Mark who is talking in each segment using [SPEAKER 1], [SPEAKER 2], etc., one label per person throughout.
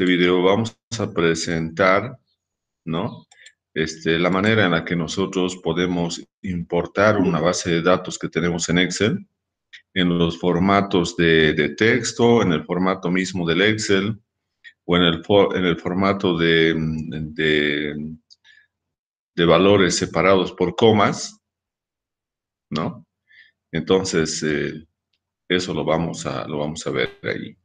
[SPEAKER 1] video vamos a presentar, ¿no? La manera en la que nosotros podemos importar una base de datos que tenemos en Excel, en los formatos de texto, en el formato mismo del Excel, o en el formato de valores separados por comas, ¿no? Entonces, eso lo vamos a ver ahí.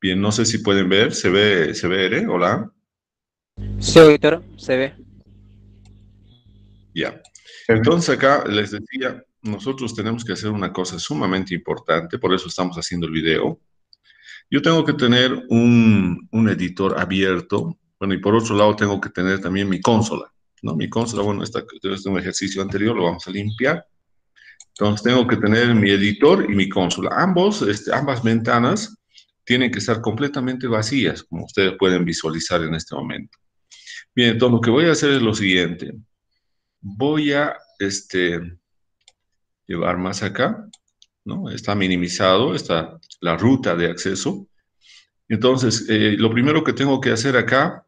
[SPEAKER 1] Bien, no sé si pueden ver, se ve, Ere? Hola.
[SPEAKER 2] Sí, auditor, se ve.
[SPEAKER 1] Ya. Entonces acá les decía, nosotros tenemos que hacer una cosa sumamente importante, por eso estamos haciendo el video. Yo tengo que tener un editor abierto, bueno, y por otro lado tengo que tener también mi consola, ¿no? Mi consola, bueno, este es un ejercicio anterior, lo vamos a limpiar. Entonces tengo que tener mi editor y mi consola. Ambas ventanas tienen que estar completamente vacías, como ustedes pueden visualizar en este momento. Bien, entonces lo que voy a hacer es lo siguiente. Voy a llevar más acá, ¿no? Está minimizado, está la ruta de acceso. Entonces, lo primero que tengo que hacer acá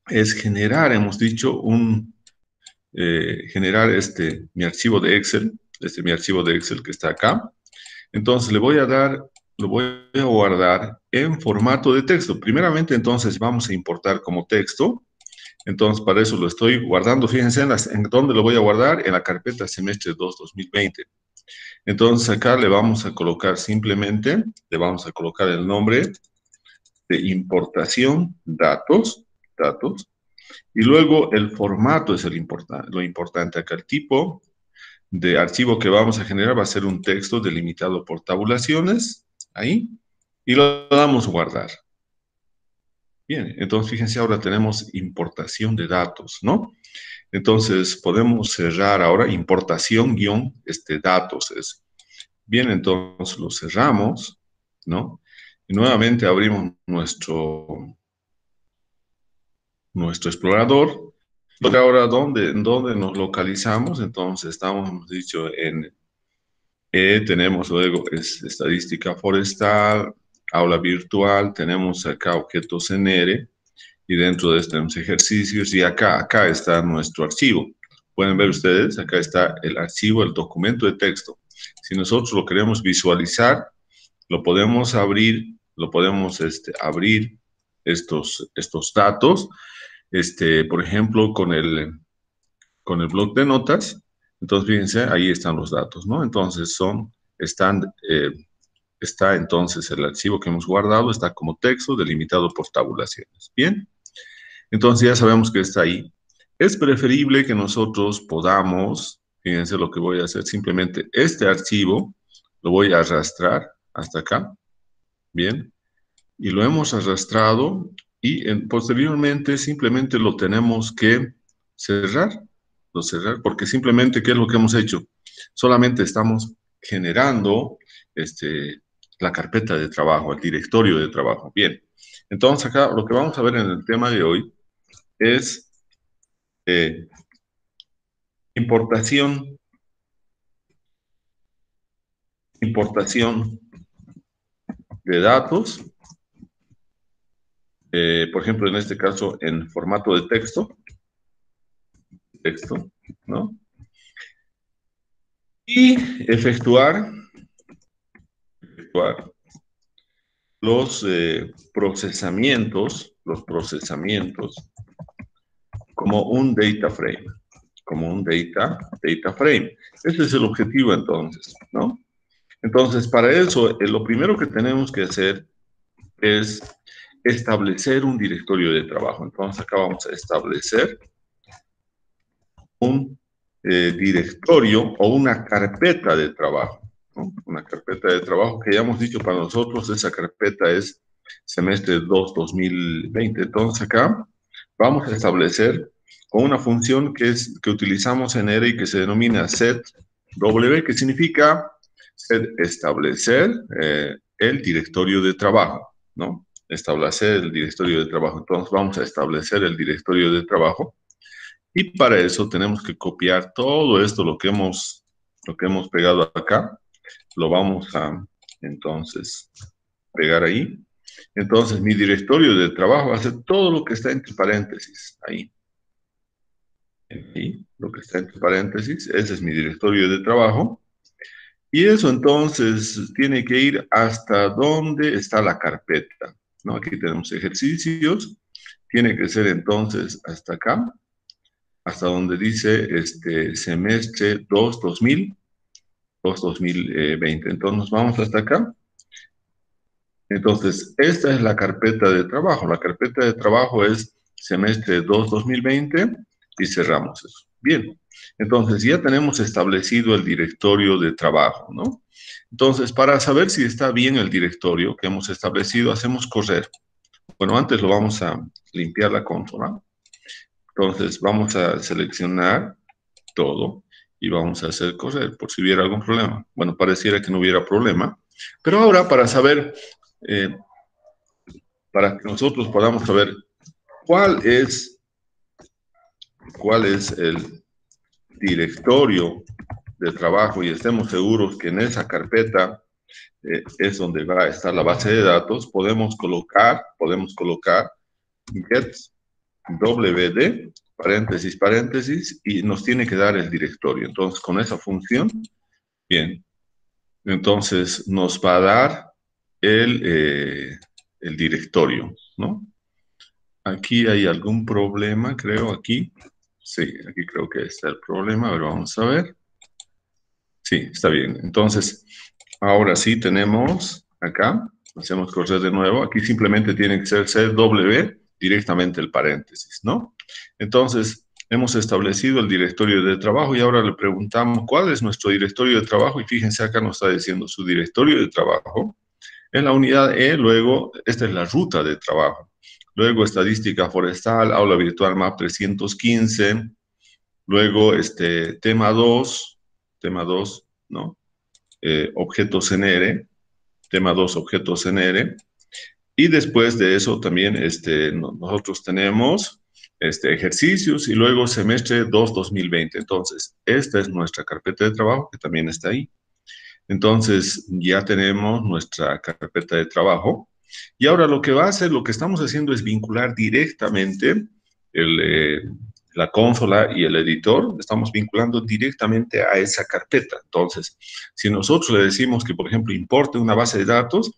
[SPEAKER 1] es generar, hemos dicho, generar mi archivo de Excel, mi archivo de Excel que está acá. Entonces, lo voy a guardar en formato de texto. Primeramente, entonces, vamos a importar como texto. Entonces, para eso lo estoy guardando. Fíjense en dónde lo voy a guardar, en la carpeta semestre 2 2020. Entonces acá le vamos a colocar simplemente, le vamos a colocar el nombre de importación, datos, y luego el formato es lo importante acá. El tipo de archivo que vamos a generar va a ser un texto delimitado por tabulaciones, ahí, y lo damos a guardar. Bien, entonces fíjense, ahora tenemos importación de datos, ¿no? Entonces podemos cerrar ahora importación guión datos. Bien, entonces lo cerramos, ¿no? Y nuevamente abrimos nuestro explorador. Y ahora, ¿dónde nos localizamos? Entonces, hemos dicho, tenemos luego estadística forestal, aula virtual, tenemos acá objetos en R, y dentro de esto tenemos ejercicios, y acá está nuestro archivo. Pueden ver ustedes, acá está el archivo, el documento de texto. Si nosotros lo queremos visualizar, lo podemos abrir, abrir estos datos, por ejemplo, con el bloc de notas. Entonces, fíjense, ahí están los datos, ¿no? Entonces, está entonces el archivo que hemos guardado, está como texto delimitado por tabulaciones. Bien, entonces ya sabemos que está ahí. Es preferible que nosotros podamos, fíjense lo que voy a hacer, simplemente este archivo lo voy a arrastrar hasta acá, bien, y lo hemos arrastrado y posteriormente simplemente lo tenemos que cerrar, porque simplemente, ¿qué es lo que hemos hecho? Solamente estamos generando la carpeta de trabajo, el directorio de trabajo. Bien, entonces acá lo que vamos a ver en el tema de hoy es eh, importación, importación de datos, por ejemplo, en este caso en formato de texto, ¿no? Y efectuar los procesamientos como un data frame, como un data frame. Ese es el objetivo entonces, ¿no? Entonces, para eso, lo primero que tenemos que hacer es establecer un directorio de trabajo. Entonces, acá vamos a establecer un directorio o una carpeta de trabajo, ¿no? Una carpeta de trabajo que ya hemos dicho para nosotros, esa carpeta es semestre 2 2020. Entonces acá vamos a establecer con una función que utilizamos en R y que se denomina setW, que significa establecer el directorio de trabajo, ¿no? Establecer el directorio de trabajo. Entonces vamos a establecer el directorio de trabajo. Y para eso tenemos que copiar todo esto, lo que hemos pegado acá, lo vamos a entonces pegar ahí. Entonces, mi directorio de trabajo va a ser todo lo que está entre paréntesis, ahí. Ahí, lo que está entre paréntesis, ese es mi directorio de trabajo. Y eso entonces tiene que ir hasta donde está la carpeta, ¿no? Aquí tenemos ejercicios, tiene que ser entonces hasta acá, hasta donde dice semestre 2020. Entonces nos vamos hasta acá. Entonces, esta es la carpeta de trabajo. La carpeta de trabajo es semestre 2020 y cerramos eso. Bien, entonces ya tenemos establecido el directorio de trabajo, ¿no? Entonces, para saber si está bien el directorio que hemos establecido, hacemos correr. Bueno, antes lo vamos a limpiar la consola. Entonces, vamos a seleccionar todo y vamos a hacer correr por si hubiera algún problema. Bueno, pareciera que no hubiera problema. Pero ahora, eh, para que nosotros podamos saber cuál es el directorio de trabajo y estemos seguros que en esa carpeta es donde va a estar la base de datos, podemos colocar get wd, paréntesis, paréntesis, y nos tiene que dar el directorio. Entonces, con esa función, bien, entonces nos va a dar el directorio, ¿no? Aquí hay algún problema, creo, aquí. Sí, aquí creo que está el problema. A ver, vamos a ver. Sí, está bien. Entonces, ahora sí tenemos acá, hacemos correr de nuevo. Aquí simplemente tiene que ser CW directamente el paréntesis, ¿no? Entonces, hemos establecido el directorio de trabajo y ahora le preguntamos cuál es nuestro directorio de trabajo y fíjense acá nos está diciendo su directorio de trabajo. En la unidad E, luego, esta es la ruta de trabajo. Luego, estadística forestal, aula virtual MAP 315. Luego, tema 2, ¿no? Objetos en R, tema 2, objetos en R. Y después de eso también nosotros tenemos ejercicios y luego semestre 2020. Entonces, esta es nuestra carpeta de trabajo que también está ahí. Entonces, ya tenemos nuestra carpeta de trabajo. Y ahora lo que estamos haciendo es vincular directamente la consola y el editor, estamos vinculando directamente a esa carpeta. Entonces, si nosotros le decimos que, por ejemplo, importe una base de datos,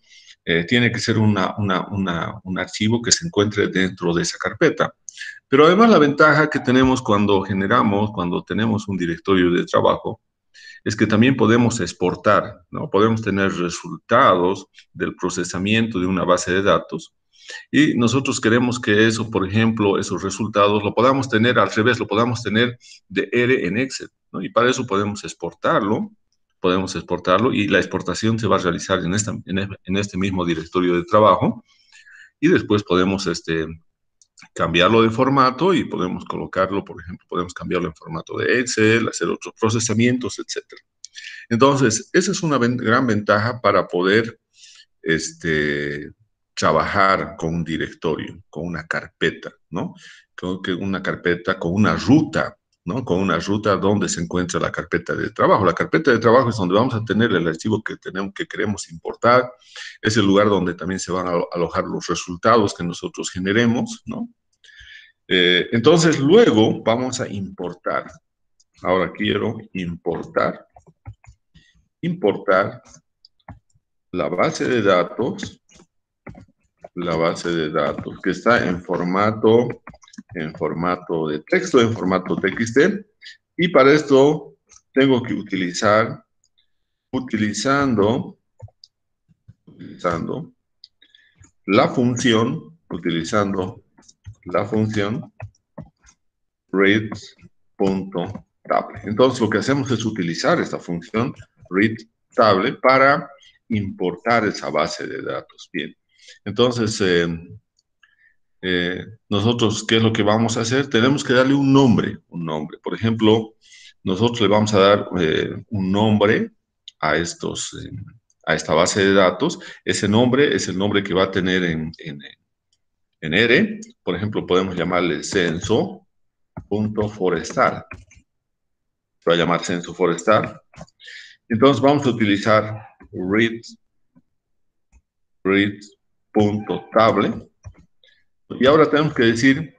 [SPEAKER 1] tiene que ser un archivo que se encuentre dentro de esa carpeta. Pero además la ventaja que tenemos cuando tenemos un directorio de trabajo, es que también podemos exportar, ¿no? Podemos tener resultados del procesamiento de una base de datos y nosotros queremos que eso, por ejemplo, esos resultados lo podamos tener al revés, lo podamos tener de R en Excel, ¿no? Y para eso podemos exportarlo y la exportación se va a realizar en este mismo directorio de trabajo y después podemos cambiarlo de formato y podemos colocarlo, por ejemplo, podemos cambiarlo en formato de Excel, hacer otros procesamientos, etcétera. Entonces, esa es una gran ventaja para poder trabajar con un directorio, con una carpeta, ¿no? Una carpeta con una ruta, ¿no? Con una ruta donde se encuentra la carpeta de trabajo. La carpeta de trabajo es donde vamos a tener el archivo que queremos importar. Es el lugar donde también se van a alojar los resultados que nosotros generemos, ¿no? Entonces, luego vamos a importar. Ahora quiero importar la base de datos que está en formato de texto, en formato TXT, y para esto tengo que utilizando la función read.table. Entonces lo que hacemos es utilizar esta función read.table para importar esa base de datos. Bien, entonces nosotros, ¿qué es lo que vamos a hacer? Tenemos que darle un nombre. Por ejemplo, nosotros le vamos a dar un nombre a esta base de datos. Ese nombre es el nombre que va a tener en R. Por ejemplo, podemos llamarle censo.forestal. Se va a llamar censo forestal. Entonces vamos a utilizar read punto table. Y ahora tenemos que decir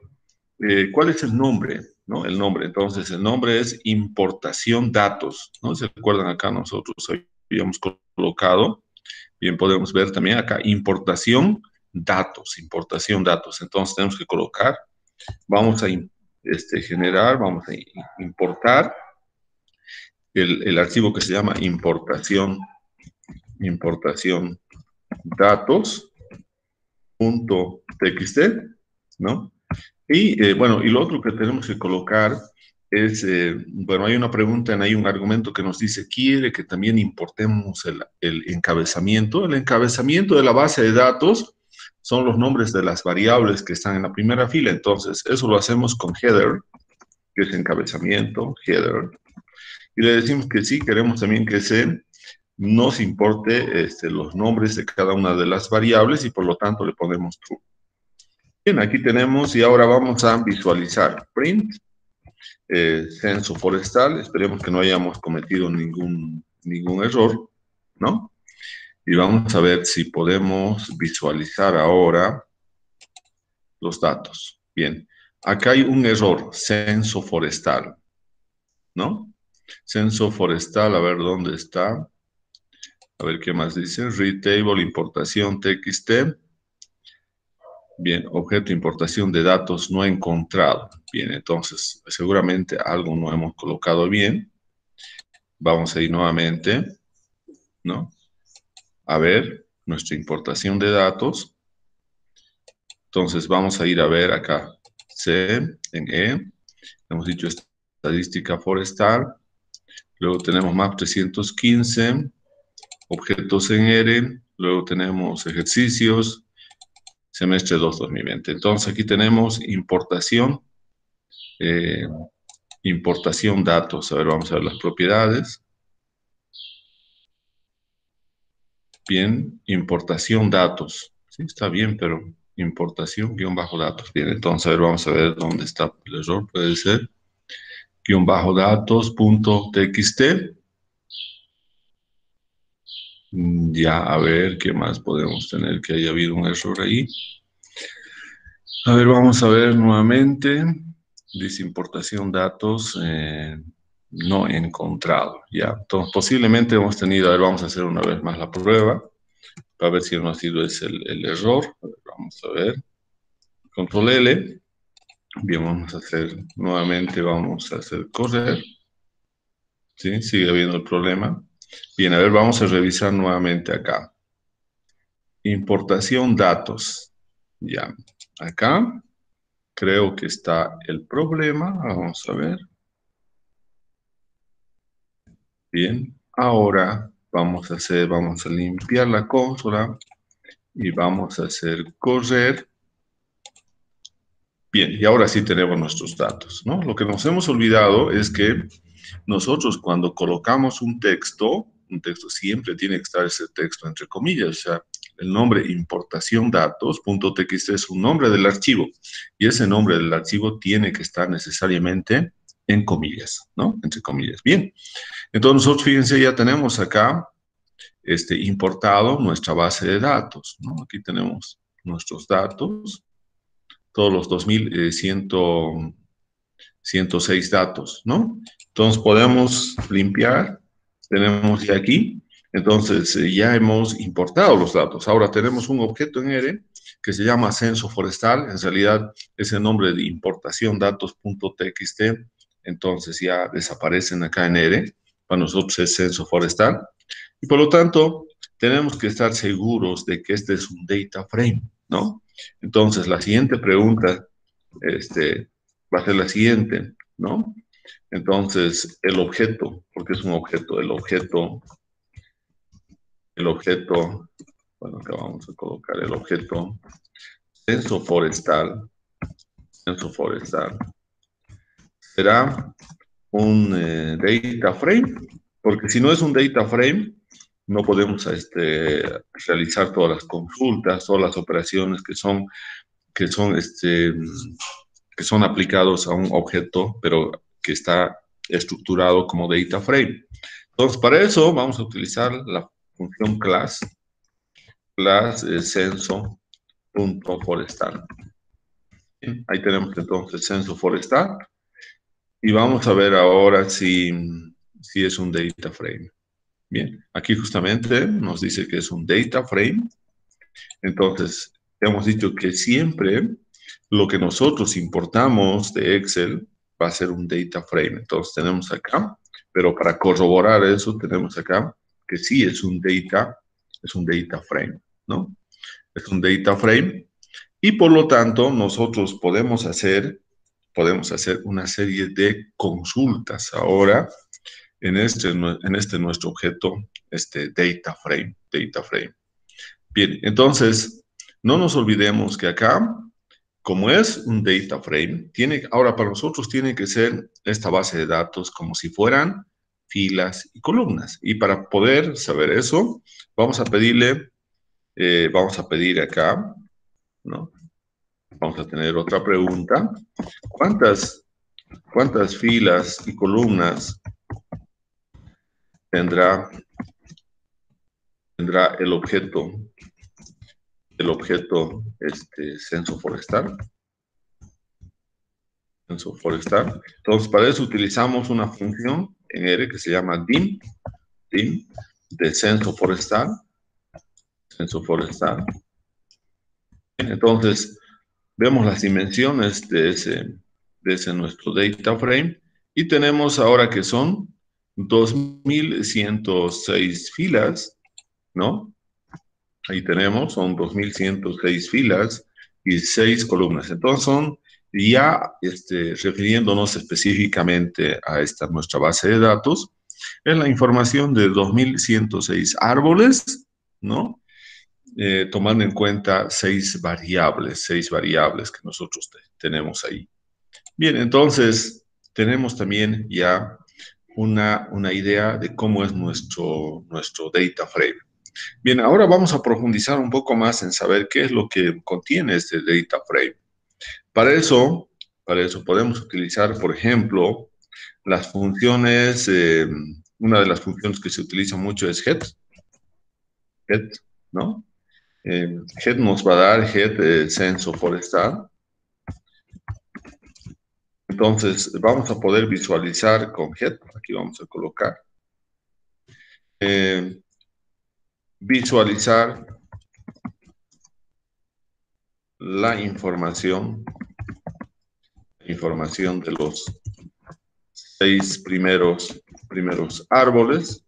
[SPEAKER 1] cuál es el nombre, ¿no? El nombre. Entonces, el nombre es importación datos, ¿no? ¿Se recuerdan acá? Nosotros habíamos colocado, bien podemos ver también acá, importación datos, importación datos. Entonces, tenemos que colocar, vamos a generar, vamos a importar el archivo que se llama importación datos.txt, ¿no? Y bueno, y lo otro que tenemos que colocar es, bueno, hay una pregunta, hay un argumento que nos dice, quiere que también importemos el encabezamiento. El encabezamiento de la base de datos son los nombres de las variables que están en la primera fila. Entonces, eso lo hacemos con header, que es encabezamiento, header. Y le decimos que sí, queremos también que nos importe los nombres de cada una de las variables y por lo tanto le ponemos true. Bien, aquí tenemos y ahora vamos a visualizar. Print, censo forestal, esperemos que no hayamos cometido ningún error, ¿no? Y vamos a ver si podemos visualizar ahora los datos. Bien, acá hay un error, censo forestal, ¿no? Censo forestal, a ver dónde está. A ver qué más dice. Read table, importación txt. Bien, objeto importación de datos no encontrado. Bien, entonces seguramente algo no hemos colocado bien. Vamos a ir nuevamente, ¿no? A ver nuestra importación de datos. Entonces vamos a ir a ver acá. C en E. Hemos dicho estadística forestal. Luego tenemos map 315. Objetos en R. Luego tenemos ejercicios. Semestre 2, 2020. Entonces aquí tenemos importación datos. A ver, vamos a ver las propiedades. Bien, importación datos. Sí, está bien, pero importación guión bajo datos. Bien, entonces a ver, vamos a ver dónde está el error. Puede ser guión bajo datos.txt. Ya, a ver, ¿qué más podemos tener que haya habido un error ahí? A ver, vamos a ver nuevamente. Dice importación datos no encontrado. Ya, entonces posiblemente hemos tenido, a ver, vamos a hacer una vez más la prueba para ver si no ha sido ese el error. A ver, vamos a ver. Control L. Bien, vamos a hacer nuevamente, vamos a hacer correr. ¿Sí? Sigue habiendo el problema. Bien, a ver, vamos a revisar nuevamente acá. Importación datos. Ya, acá creo que está el problema. Vamos a ver. Bien, ahora vamos a limpiar la consola y vamos a hacer correr. Bien, y ahora sí tenemos nuestros datos, ¿no? Lo que nos hemos olvidado es que nosotros cuando colocamos un texto siempre tiene que estar ese texto entre comillas, o sea, el nombre importación datos.txt es un nombre del archivo y ese nombre del archivo tiene que estar necesariamente en comillas, ¿no? Entre comillas. Bien, entonces nosotros, fíjense, ya tenemos acá importado nuestra base de datos, ¿no? Aquí tenemos nuestros datos, todos los 2106 datos, ¿no? Entonces podemos limpiar, tenemos ya aquí, entonces ya hemos importado los datos. Ahora tenemos un objeto en R que se llama censo forestal, en realidad es el nombre de importación datos.txt, entonces ya desaparecen acá en R, para nosotros es censo forestal, y por lo tanto tenemos que estar seguros de que este es un data frame, ¿no? Entonces la siguiente pregunta va a ser la siguiente, ¿no? Entonces, el objeto, porque es un objeto, el objeto, bueno, acá vamos a colocar el objeto censo forestal, será un data frame, porque si no es un data frame, no podemos realizar todas las consultas, todas las operaciones que son aplicados a un objeto, pero que está estructurado como data frame. Entonces, para eso vamos a utilizar la función class censo punto forestal. Bien, ahí tenemos entonces censo forestal. Y vamos a ver ahora si es un data frame. Bien, aquí justamente nos dice que es un data frame. Entonces, hemos dicho que siempre lo que nosotros importamos de Excel va a ser un data frame. Entonces, tenemos acá, pero para corroborar eso, tenemos acá que sí es un data frame, ¿no? Es un data frame y por lo tanto nosotros podemos hacer una serie de consultas ahora en este nuestro objeto, data frame, data frame. Bien, entonces, no nos olvidemos que acá, como es un data frame, ahora para nosotros tiene que ser esta base de datos como si fueran filas y columnas. Y para poder saber eso, vamos a pedir acá, ¿no? Vamos a tener otra pregunta. ¿Cuántas filas y columnas tendrá el objeto censo forestal? Censo forestal. Entonces, para eso utilizamos una función en R que se llama dim, de censo forestal. Censo forestal. Entonces, vemos las dimensiones de ese nuestro data frame y tenemos ahora que son 2106 filas, ¿no? Ahí tenemos, son 2106 filas y 6 columnas. Entonces son ya refiriéndonos específicamente a esta nuestra base de datos, es la información de 2106 árboles, ¿no? Tomando en cuenta 6 variables que nosotros tenemos ahí. Bien, entonces tenemos también ya una idea de cómo es nuestro data frame. Bien, ahora vamos a profundizar un poco más en saber qué es lo que contiene este data frame. Para eso podemos utilizar, por ejemplo, las funciones, una de las funciones que se utiliza mucho es head, ¿no? Head nos va a dar head censo forestal. Entonces, vamos a poder visualizar con head, aquí vamos a colocar, visualizar la información de los 6 primeros árboles.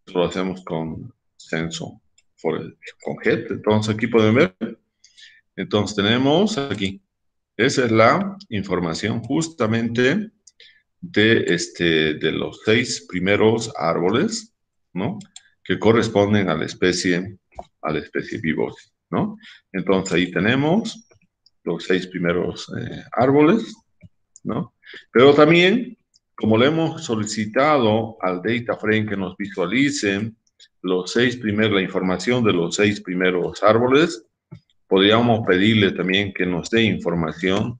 [SPEAKER 1] Lo hacemos con censo con head. Entonces, aquí pueden ver. Entonces, tenemos aquí. Esa es la información justamente de los 6 primeros árboles, ¿no? Que corresponden a la especie Vivosis, ¿no? Entonces ahí tenemos los 6 primeros árboles, ¿no? Pero también, como le hemos solicitado al data frame que nos visualice la información de los 6 primeros árboles, podríamos pedirle también que nos dé información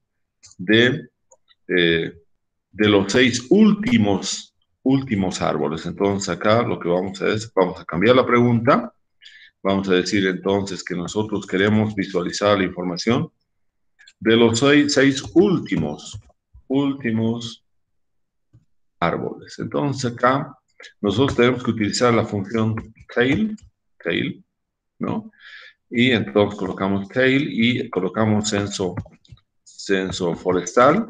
[SPEAKER 1] de los 6 últimos árboles. Entonces acá lo que vamos a hacer es, vamos a cambiar la pregunta, vamos a decir entonces que nosotros queremos visualizar la información de los 6 últimos árboles. Entonces acá nosotros tenemos que utilizar la función tail, ¿no? Y entonces colocamos tail y colocamos censo forestal,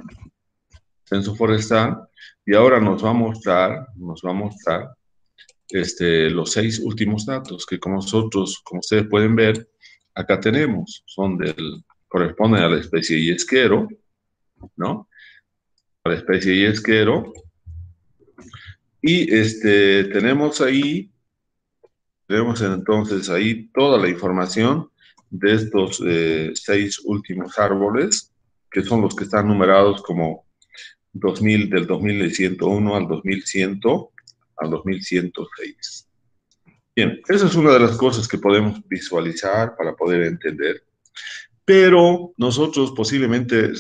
[SPEAKER 1] y ahora nos va a mostrar los 6 últimos datos que como ustedes pueden ver, acá tenemos, corresponden a la especie yesquero, ¿no? A la especie yesquero. Y tenemos entonces ahí toda la información de estos 6 últimos árboles, que son los que están numerados como del 2101 al 2106. Bien, esa es una de las cosas que podemos visualizar para poder entender. Pero nosotros posiblemente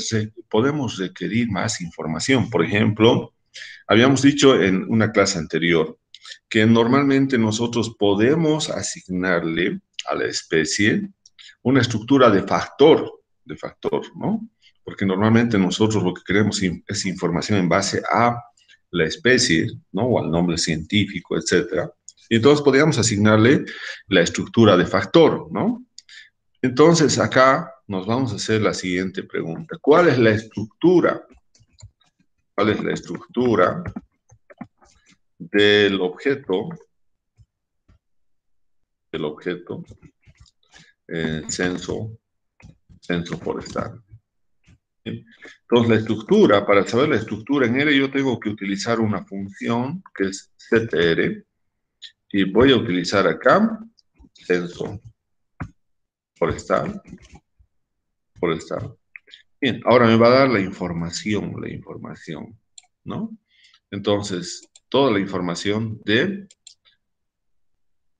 [SPEAKER 1] podemos requerir más información. Por ejemplo, habíamos dicho en una clase anterior que normalmente nosotros podemos asignarle a la especie una estructura de factor, ¿no? Porque normalmente nosotros lo que queremos es información en base a la especie, ¿no? O al nombre científico, etcétera. Y entonces podríamos asignarle la estructura de factor, ¿no? Entonces acá nos vamos a hacer la siguiente pregunta. ¿Cuál es la estructura? ¿Cuál es la estructura del objeto censo forestal? ¿Sí? Entonces, la estructura, para saber la estructura en R, yo tengo que utilizar una función que es ctr, y voy a utilizar acá censo forestal. Bien, ahora me va a dar la información, ¿no? Entonces, toda la información de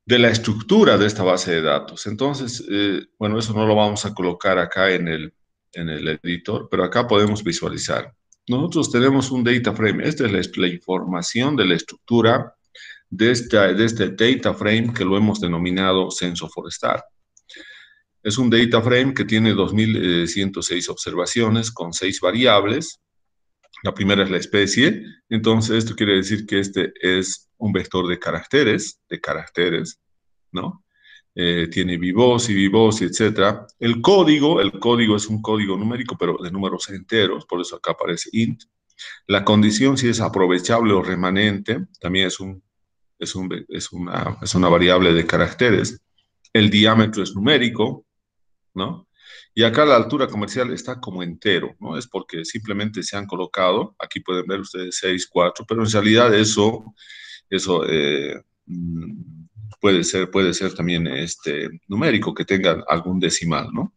[SPEAKER 1] la estructura de esta base de datos. Entonces, bueno, eso no lo vamos a colocar acá en el editor, pero acá podemos visualizar. Nosotros tenemos un data frame. Esta es la información de la estructura de este data frame que lo hemos denominado censo forestal. Es un data frame que tiene 2106 observaciones con 6 variables. La primera es la especie. Entonces, esto quiere decir que este es un vector de caracteres, ¿no? Tiene vivosi, etc. El código es un código numérico, pero de números enteros, por eso acá aparece int. La condición, si es aprovechable o remanente, también es una variable de caracteres. El diámetro es numérico, ¿no? Y acá la altura comercial está como entero, ¿no? Es porque simplemente se han colocado, aquí pueden ver ustedes 6, 4, pero en realidad eso puede ser también numérico, que tenga algún decimal, ¿no?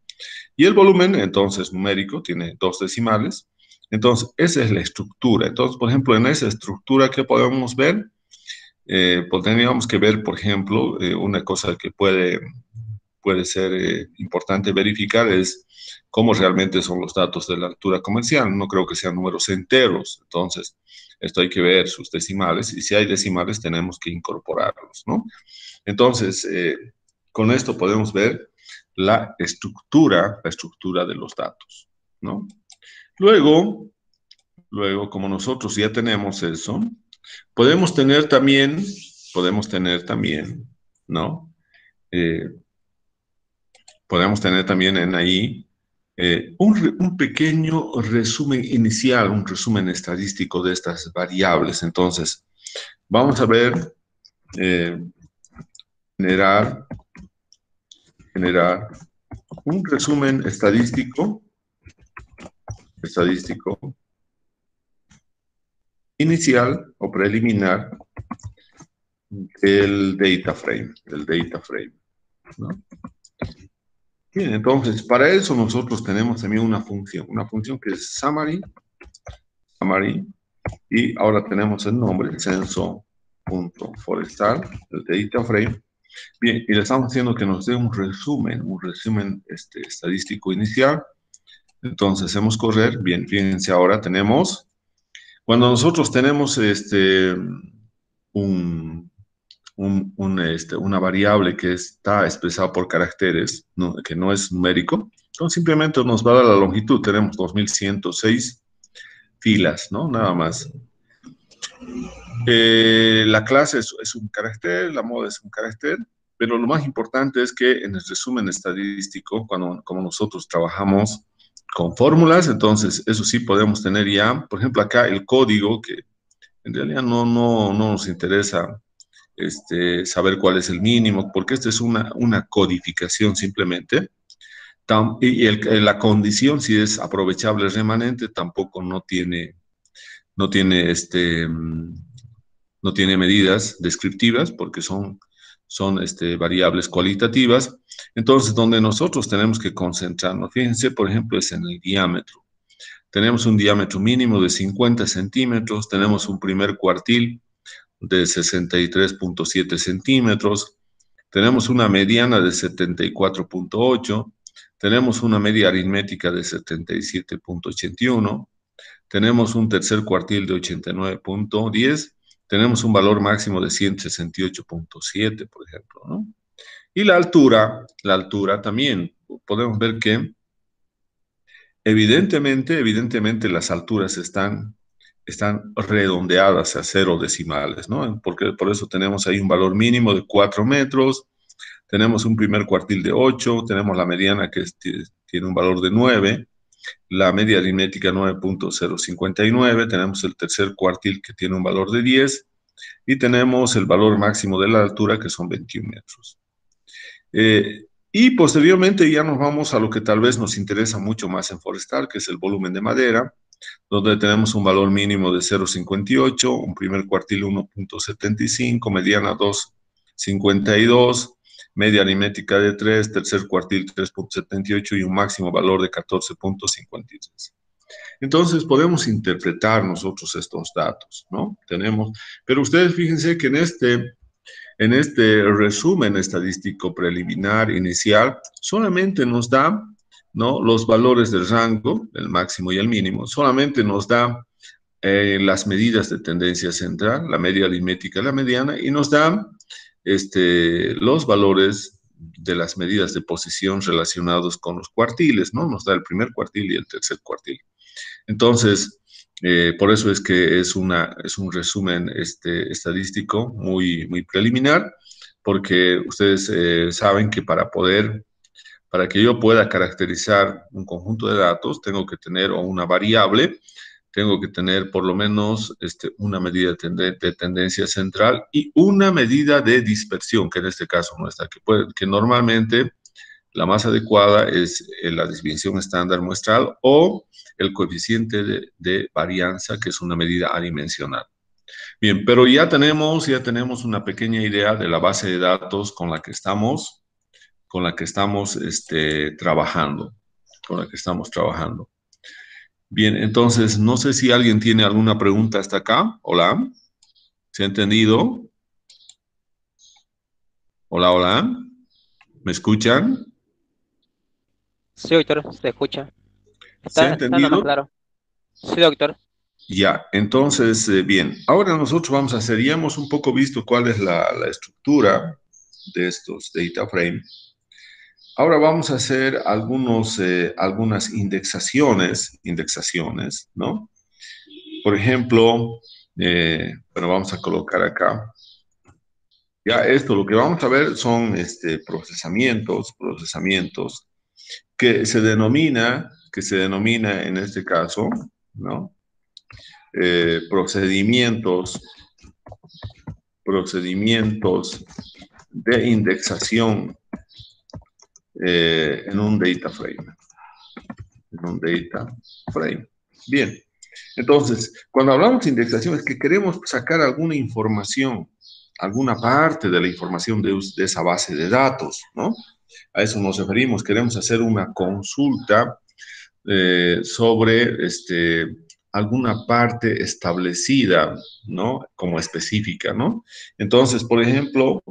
[SPEAKER 1] Y el volumen, entonces, numérico, tiene 2 decimales. Entonces, esa es la estructura. Entonces, por ejemplo, en esa estructura, ¿qué podemos ver? Pues tendríamos que ver, por ejemplo, una cosa que puede ser importante verificar es cómo realmente son los datos de la altura comercial. No creo que sean números enteros. Entonces, esto hay que ver sus decimales, y si hay decimales tenemos que incorporarlos, ¿no? Entonces, con esto podemos ver la estructura de los datos, ¿no? Luego, como nosotros ya tenemos eso, podemos tener también, ¿no? Podemos tener también en ahí un pequeño resumen inicial, un resumen estadístico de estas variables. Entonces, vamos a ver, generar un resumen estadístico inicial o preliminar del data frame, ¿no? Bien, entonces, para eso nosotros tenemos también una función que es summary, y ahora tenemos el nombre, censo.forestal, el data frame. Bien, y le estamos haciendo que nos dé un resumen estadístico inicial. Entonces, hacemos correr. Bien, fíjense, ahora tenemos, cuando nosotros tenemos una variable que está expresada por caracteres, ¿no? Que no es numérico, entonces simplemente nos va a dar la longitud. Tenemos 2106 filas, ¿no? Nada más. La clase es un carácter, la moda es un carácter, pero lo más importante es que en el resumen estadístico, como nosotros trabajamos con fórmulas, entonces eso sí podemos tener ya, por ejemplo, acá el código, que en realidad no nos interesa saber cuál es el mínimo, porque esta es una codificación simplemente. La condición, si es aprovechable remanente, tampoco no tiene medidas descriptivas, porque son variables cualitativas. Entonces, donde nosotros tenemos que concentrarnos, fíjense, por ejemplo, es en el diámetro. Tenemos un diámetro mínimo de 50 centímetros, tenemos un primer cuartil de 63.7 centímetros, tenemos una mediana de 74.8, tenemos una media aritmética de 77.81, tenemos un tercer cuartil de 89.10, tenemos un valor máximo de 168.7, por ejemplo, ¿no? Y la altura también, podemos ver que evidentemente las alturas están redondeadas a 0 decimales, ¿no? Porque por eso tenemos ahí un valor mínimo de 4 metros, tenemos un primer cuartil de 8, tenemos la mediana que tiene un valor de 9, la media aritmética 9.059, tenemos el tercer cuartil que tiene un valor de 10 y tenemos el valor máximo de la altura que son 21 metros. Y posteriormente ya nos vamos a lo que tal vez nos interesa mucho más en forestal, que es el volumen de madera, donde tenemos un valor mínimo de 0.58, un primer cuartil 1.75, mediana 2.52, media aritmética de 3, tercer cuartil 3.78 y un máximo valor de 14.53. Entonces podemos interpretar nosotros estos datos, ¿no? Pero ustedes fíjense que en este resumen estadístico preliminar inicial solamente nos da, ¿no?, los valores del rango, el máximo y el mínimo, solamente nos da las medidas de tendencia central, la media aritmética y la mediana, y nos da los valores de las medidas de posición relacionados con los cuartiles, ¿no? Nos da el primer cuartil y el tercer cuartil. Entonces, por eso es que es un resumen estadístico muy, muy preliminar, porque ustedes saben que para que yo pueda caracterizar un conjunto de datos, tengo que tener una variable, tengo que tener por lo menos una medida de tendencia central y una medida de dispersión, que en este caso no está, que normalmente la más adecuada es la desviación estándar muestral o el coeficiente de varianza, que es una medida adimensional. Bien, pero ya tenemos una pequeña idea de la base de datos con la que estamos trabajando, Bien, entonces, no sé si alguien tiene alguna pregunta hasta acá. Hola, ¿se ha entendido? Hola, hola, ¿me escuchan?
[SPEAKER 2] Sí, doctor, se escucha.
[SPEAKER 1] ¿Se ha
[SPEAKER 2] Está nomás
[SPEAKER 1] entendido?
[SPEAKER 2] claro. Sí, doctor.
[SPEAKER 1] Ya, entonces, bien, ahora nosotros vamos a hacer, ya hemos un poco visto cuál es la estructura de estos data frame. Ahora vamos a hacer algunas indexaciones, ¿no? Por ejemplo, bueno, vamos a colocar acá. Ya esto, lo que vamos a ver son procesamientos que se denomina en este caso, ¿no? Procedimientos de indexación en un data frame. Bien, entonces, cuando hablamos de indexación es que queremos sacar alguna información, alguna parte de la información de esa base de datos, ¿no? A eso nos referimos, queremos hacer una consulta sobre alguna parte establecida, ¿no? Como específica, ¿no? Entonces, por ejemplo,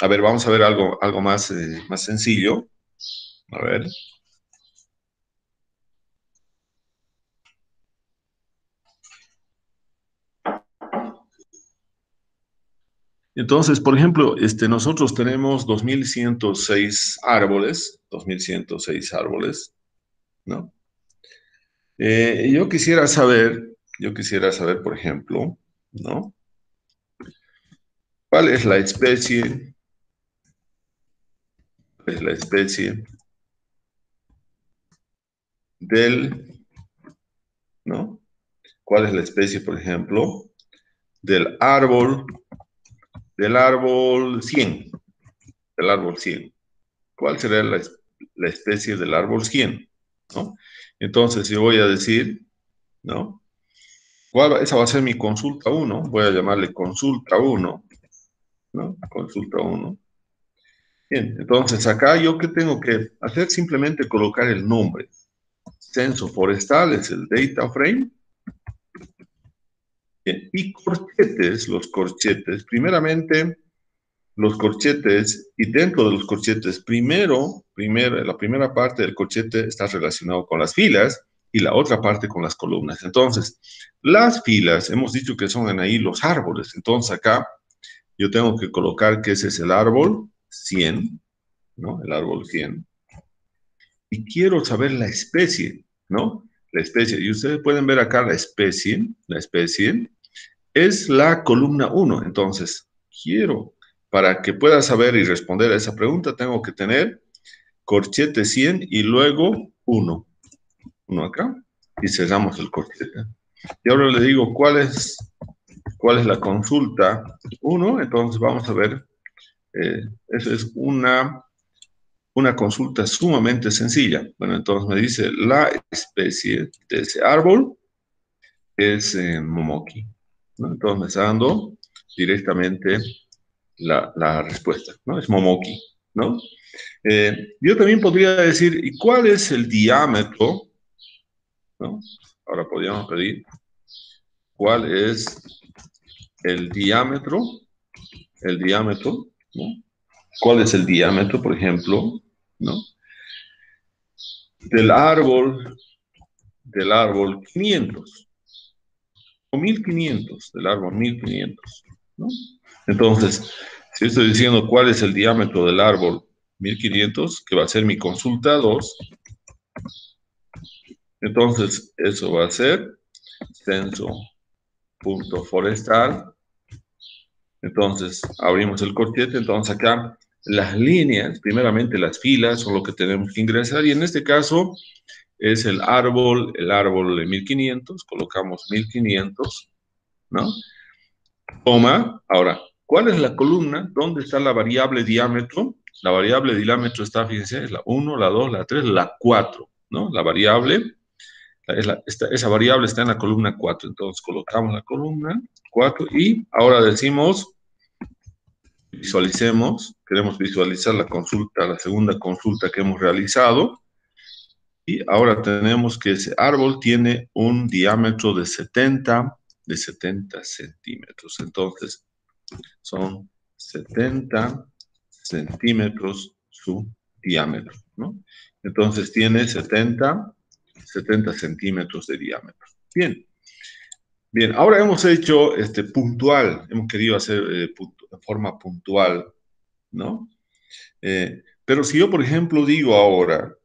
[SPEAKER 1] a ver, vamos a ver algo más sencillo. A ver. Entonces, por ejemplo, nosotros tenemos 2106 árboles, ¿no? Yo quisiera saber, por ejemplo, ¿no? ¿Cuál es la especie del, ¿no? ¿Cuál es la especie, por ejemplo, del árbol 100? Del árbol 100. ¿Cuál será la especie del árbol 100? ¿No? Entonces, yo voy a decir, ¿no? Esa va a ser mi consulta 1. Voy a llamarle consulta 1, ¿no? Consulta 1. Bien, entonces acá yo qué tengo que hacer, simplemente colocar el nombre. Censo forestal es el data frame. Bien, y los corchetes, primeramente los corchetes, y dentro de los corchetes, la primera parte del corchete está relacionado con las filas y la otra parte con las columnas. Entonces, las filas, hemos dicho que son ahí los árboles. Entonces, acá yo tengo que colocar que ese es el árbol 100, ¿no? El árbol 100. Y quiero saber la especie, ¿no? La especie. Y ustedes pueden ver acá la especie. La especie es la columna 1. Entonces, para que pueda saber y responder a esa pregunta, tengo que tener corchete 100 y luego 1. 1 acá. Y cerramos el corchete. Y ahora le digo cuál es la consulta 1. Entonces, vamos a ver. Eso es una consulta sumamente sencilla. Bueno, entonces me dice la especie de ese árbol es Momoki, ¿no? Entonces me está dando directamente la respuesta, ¿no? Es Momoki, ¿no? Yo también podría decir, ¿y cuál es el diámetro? ¿No? Ahora podríamos pedir, ¿cuál es el diámetro? El diámetro, ¿no? ¿Cuál es el diámetro, por ejemplo, ¿no? Del árbol 500 o 1500, del árbol 1500, ¿no? Entonces, si estoy diciendo cuál es el diámetro del árbol 1500, que va a ser mi consulta 2, entonces eso va a ser censo.forestal. Entonces, abrimos el corchete, entonces acá las líneas, primeramente las filas son lo que tenemos que ingresar, y en este caso es el árbol de 1500, colocamos 1500, ¿no? Coma, ahora, ¿cuál es la columna? ¿Dónde está la variable diámetro? La variable diámetro está, fíjense, es la 1, la 2, la 3, la 4, ¿no? La variable, esa variable está en la columna 4, entonces colocamos la columna 4 y ahora decimos, visualicemos, queremos visualizar la consulta, la segunda consulta que hemos realizado, y ahora tenemos que ese árbol tiene un diámetro de 70 centímetros. Entonces, son 70 centímetros su diámetro, ¿no? Entonces, tiene 70 centímetros de diámetro. Bien. Bien, ahora hemos hecho puntual, hemos querido hacer de forma puntual, ¿no? Pero si yo, por ejemplo, digo ahora,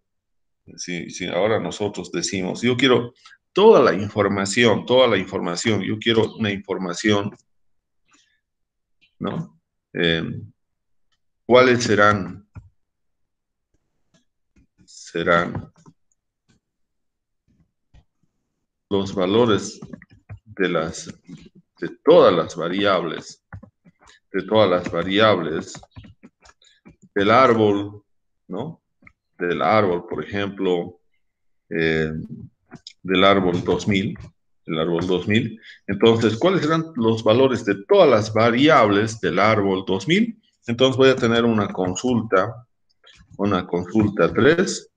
[SPEAKER 1] si ahora nosotros decimos, yo quiero toda la información, yo quiero una información, ¿no? ¿Cuáles serán los valores de todas las variables, del árbol, ¿no? Del árbol, por ejemplo, eh, del árbol 2000, el árbol 2000. Entonces, ¿cuáles serán los valores de todas las variables del árbol 2000? Entonces voy a tener una consulta 3,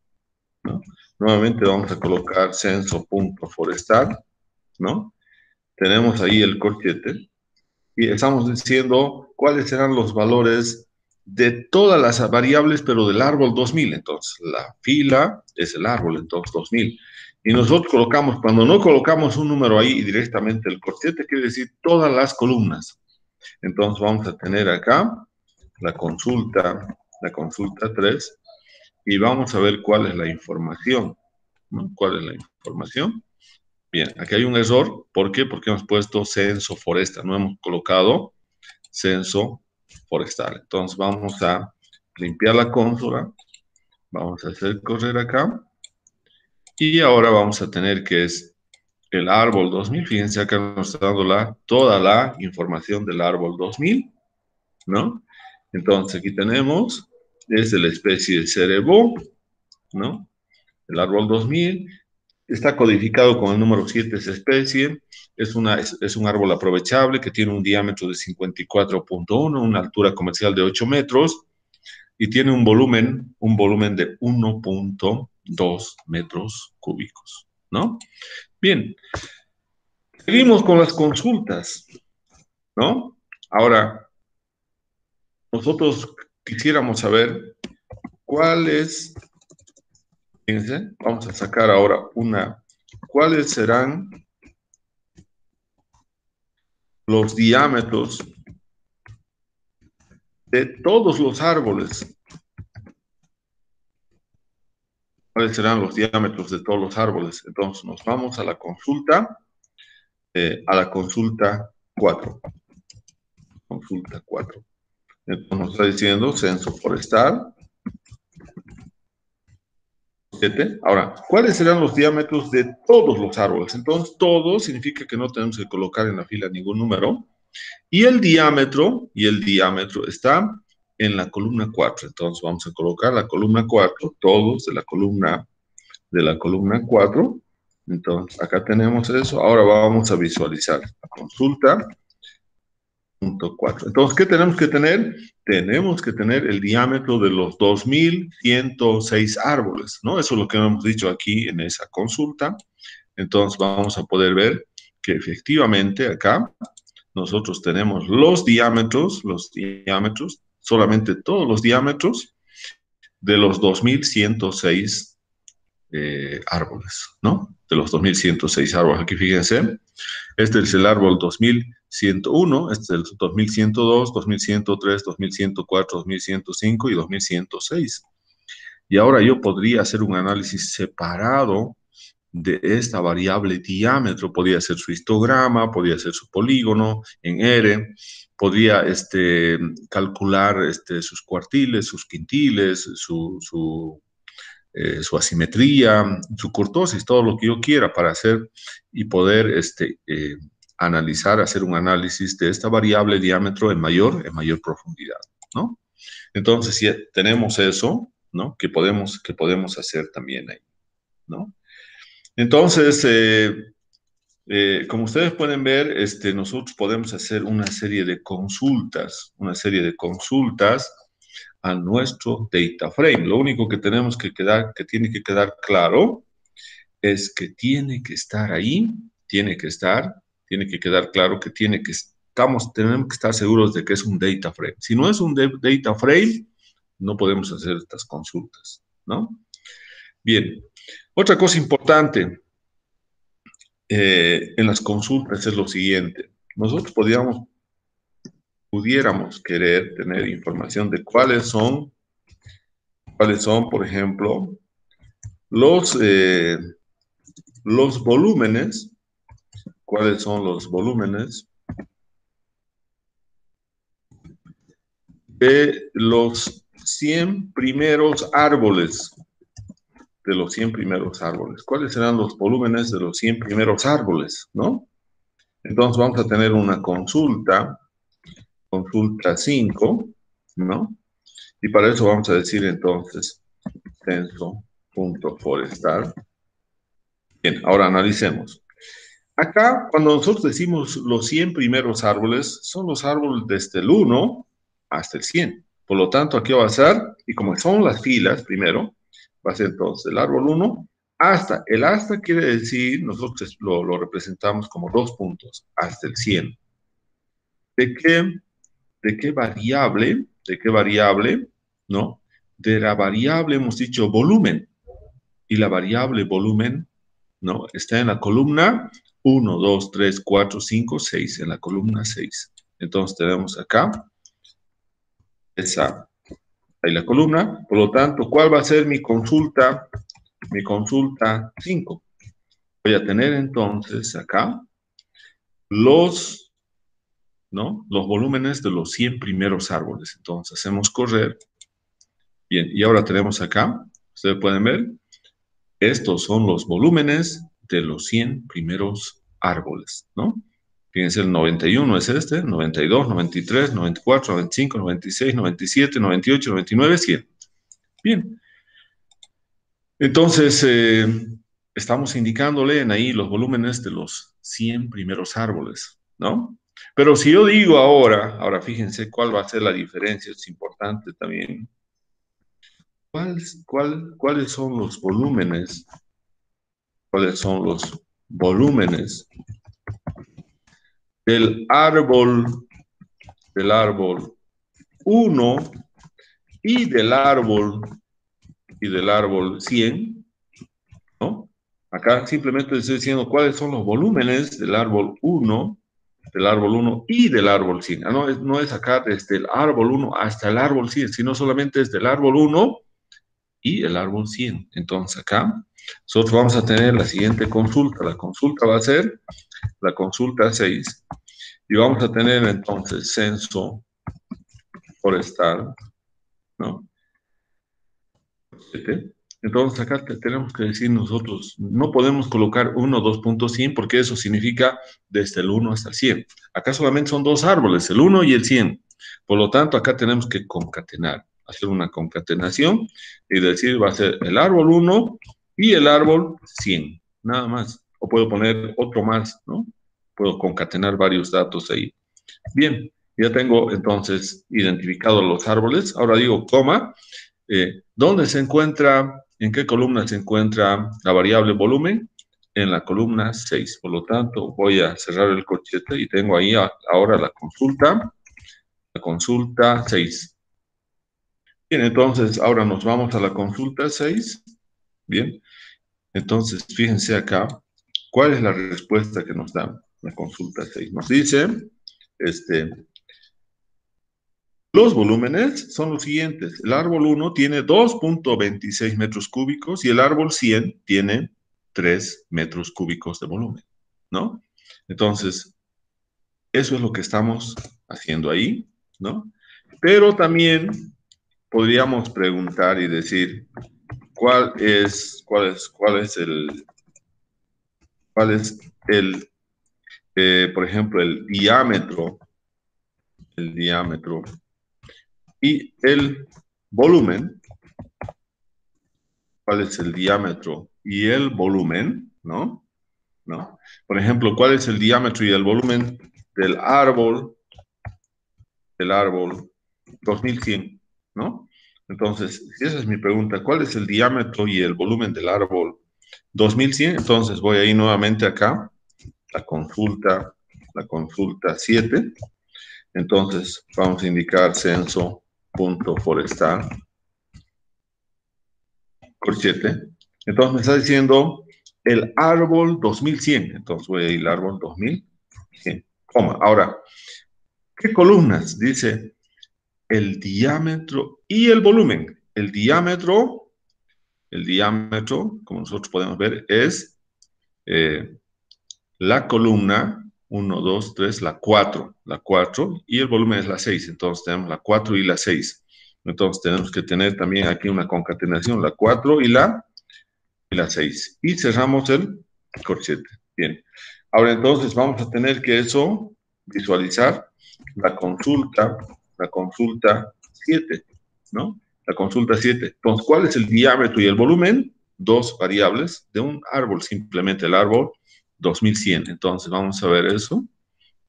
[SPEAKER 1] ¿no? Nuevamente vamos a colocar censo.forestal, ¿no? Tenemos ahí el corchete y estamos diciendo cuáles serán los valores de todas las variables, pero del árbol 2000. Entonces, la fila es el árbol, entonces 2000. Y nosotros colocamos, cuando no colocamos un número ahí y directamente el corchete, quiere decir todas las columnas. Entonces, vamos a tener acá la consulta 3, y vamos a ver cuál es la información, ¿no? ¿Cuál es la información? Bien, aquí hay un error. ¿Por qué? Porque hemos puesto censo forestal, no hemos colocado censo forestal. Entonces vamos a limpiar la consola, vamos a hacer correr acá, y ahora vamos a tener que es el árbol 2000. Fíjense acá nos está dando toda la información del árbol 2000, ¿no? Entonces aquí tenemos, es de la especie de Cerebo, ¿no? El árbol 2000 está codificado con el número 7, esa especie. Es un árbol aprovechable que tiene un diámetro de 54.1, una altura comercial de 8 metros y tiene un volumen de 1.2 metros cúbicos, ¿no? Bien, seguimos con las consultas, ¿no? Ahora, nosotros quisiéramos saber cuáles, fíjense, vamos a sacar ahora cuáles serán los diámetros de todos los árboles ¿Cuáles serán los diámetros de todos los árboles? Entonces nos vamos a la consulta 4. Consulta 4. Entonces nos está diciendo censo forestal 7. Ahora, ¿cuáles serán los diámetros de todos los árboles? Entonces, todo significa que no tenemos que colocar en la fila ningún número. Y el diámetro está en la columna 4. Entonces, vamos a colocar la columna 4, todos de la columna 4. Entonces, acá tenemos eso. Ahora vamos a visualizar la consulta. Punto 4. Entonces, ¿qué tenemos que tener? Tenemos que tener el diámetro de los 2106 árboles, ¿no? Eso es lo que hemos dicho aquí en esa consulta. Entonces, vamos a poder ver que efectivamente acá nosotros tenemos los diámetros, solamente todos los diámetros de los 2106 árboles, ¿no? De los 2106 árboles. Aquí fíjense, este es el árbol 2101, este es el 2102, 2103, 2104, 2105 y 2106. Y ahora yo podría hacer un análisis separado de esta variable diámetro. Podría ser su histograma, podría ser su polígono en R, podría calcular sus cuartiles, sus quintiles, su asimetría, su cortosis, todo lo que yo quiera para hacer y poder analizar, hacer un análisis de esta variable diámetro en mayor profundidad, ¿no? Entonces, si tenemos eso, ¿no? Que podemos hacer también ahí, ¿no? Entonces, como ustedes pueden ver, nosotros podemos hacer una serie de consultas a nuestro data frame. Lo único que tiene que quedar claro es que tiene que estar ahí, tiene que quedar claro que tenemos que estar seguros de que es un data frame. Si no es un data frame, no podemos hacer estas consultas, ¿no? Bien, otra cosa importante en las consultas es lo siguiente. Nosotros pudiéramos querer tener información de cuáles son, por ejemplo, los volúmenes. ¿Cuáles son los volúmenes de los 100 primeros árboles? De los 100 primeros árboles. ¿Cuáles serán los volúmenes de los 100 primeros árboles, no? Entonces vamos a tener una consulta 5, ¿no? Y para eso vamos a decir entonces censo.forestal. Bien, ahora analicemos. Acá, cuando nosotros decimos los 100 primeros árboles, son los árboles desde el 1 hasta el 100. Por lo tanto, aquí va a ser, y como son las filas primero, va a ser entonces el árbol 1 hasta. El hasta quiere decir, nosotros lo representamos como 2 puntos, hasta el 100. ¿De qué variable? ¿No? De la variable hemos dicho volumen. Y la variable volumen, ¿no? Está en la columna 1, 2, 3, 4, 5, 6, en la columna 6. Entonces tenemos acá ahí la columna. Por lo tanto, ¿cuál va a ser mi consulta? Mi consulta 5. Voy a tener entonces acá los volúmenes de los 100 primeros árboles. Entonces hacemos correr. Bien, y ahora tenemos acá, ustedes pueden ver, estos son los volúmenes de los 100 primeros árboles, ¿no? Fíjense, el 91 es 92, 93, 94, 95, 96, 97, 98, 99, 100. Bien. Entonces, estamos indicándole en ahí los volúmenes de los 100 primeros árboles, ¿no? Pero si yo digo ahora fíjense cuál va a ser la diferencia, es importante también. ¿Cuáles son los volúmenes? ¿Cuáles son los volúmenes del árbol 1 y del árbol 100, ¿no? Acá simplemente estoy diciendo cuáles son los volúmenes del árbol 1 y del árbol 100. No es acá desde el árbol 1 hasta el árbol 100, sino solamente desde el árbol 1 y el árbol 100. Entonces acá nosotros vamos a tener la siguiente consulta. La consulta va a ser la consulta 6 y vamos a tener entonces censo forestal, ¿no? 7. Entonces acá tenemos que decir nosotros, no podemos colocar 1, 2.100 porque eso significa desde el 1 hasta el 100. Acá solamente son dos árboles, el 1 y el 100. Por lo tanto, acá tenemos que concatenar, hacer una concatenación y decir va a ser el árbol 1 y el árbol 100, nada más. O puedo poner otro más, ¿no? Puedo concatenar varios datos ahí. Bien, ya tengo entonces identificados los árboles. Ahora digo coma. ¿Dónde se encuentra, en qué columna se encuentra la variable volumen? En la columna 6. Por lo tanto, voy a cerrar el corchete y tengo ahí ahora la consulta 6. Bien, entonces ahora nos vamos a la consulta 6. Bien, entonces fíjense acá, ¿cuál es la respuesta que nos da la consulta 6? Nos dice, los volúmenes son los siguientes. El árbol 1 tiene 2.26 metros cúbicos y el árbol 100 tiene 3 metros cúbicos de volumen, ¿no? Entonces, eso es lo que estamos haciendo ahí, ¿no? Pero también podríamos preguntar y decir, ¿cuál es el, por ejemplo, el diámetro y el volumen? ¿Cuál es el diámetro y el volumen? ¿No? ¿No? Por ejemplo, ¿cuál es el diámetro y el volumen del árbol 2100? ¿No? Entonces, si esa es mi pregunta, ¿cuál es el diámetro y el volumen del árbol 2100? Entonces voy a ir nuevamente acá, la consulta 7. Entonces vamos a indicar censo.forestal, corchete. Entonces me está diciendo el árbol 2100. Entonces voy a ir al árbol 2100, coma. Ahora, ¿qué columnas? Dice el diámetro y el volumen. El diámetro, como nosotros podemos ver, es la columna 1, 2, 3, la 4, y el volumen es la 6. Entonces tenemos la 4 y la 6. Entonces tenemos que tener también aquí una concatenación, la 4 y la 6. Y cerramos el corchete. Bien. Ahora entonces vamos a tener que eso visualizar la consulta 7, ¿no? La consulta 7. Entonces, ¿cuál es el diámetro y el volumen? Dos variables de un árbol, simplemente el árbol 2100. Entonces, vamos a ver eso.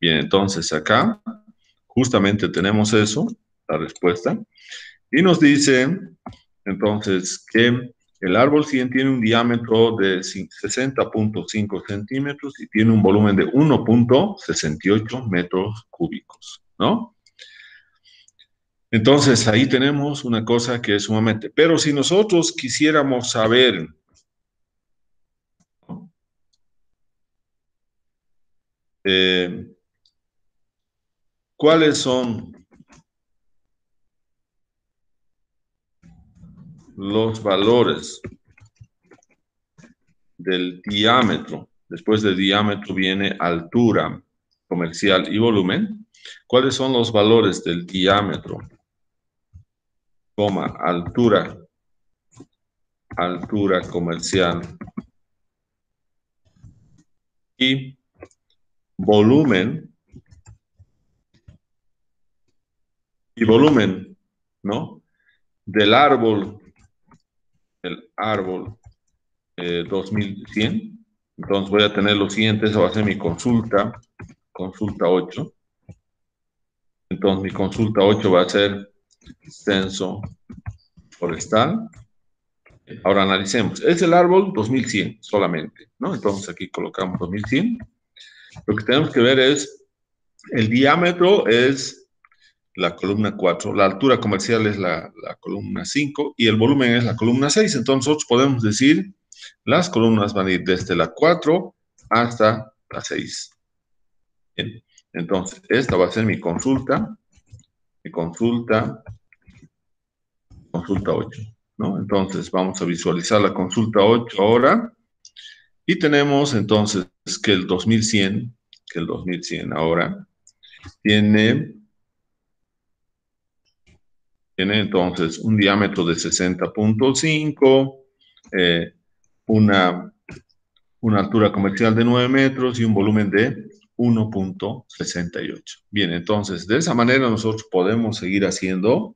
[SPEAKER 1] Bien, entonces acá justamente tenemos eso, la respuesta. Y nos dice entonces que el árbol 100 tiene un diámetro de 60.5 centímetros y tiene un volumen de 1.68 metros cúbicos, ¿no? Entonces, ahí tenemos una cosa que es sumamente... Pero si nosotros quisiéramos saber cuáles son los valores del diámetro, después del diámetro viene altura comercial y volumen, ¿cuáles son los valores del diámetro, altura comercial y volumen, ¿no? Del árbol, el árbol 2100. Entonces voy a tener lo siguiente, esa va a ser mi consulta 8. Entonces mi consulta 8 va a ser censo forestal. Ahora analicemos. Es el árbol 2100 solamente, ¿no? Entonces aquí colocamos 2100. Lo que tenemos que ver es el diámetro es la columna 4, la altura comercial es la columna 5 y el volumen es la columna 6. Entonces nosotros podemos decir las columnas van a ir desde la 4 hasta la 6. Bien. Entonces esta va a ser mi consulta 8. ¿no? Entonces, vamos a visualizar la consulta 8 ahora. Y tenemos entonces que el 2100, ahora tiene entonces un diámetro de 60.5, una altura comercial de 9 metros y un volumen de 1.68. Bien, entonces de esa manera nosotros podemos seguir haciendo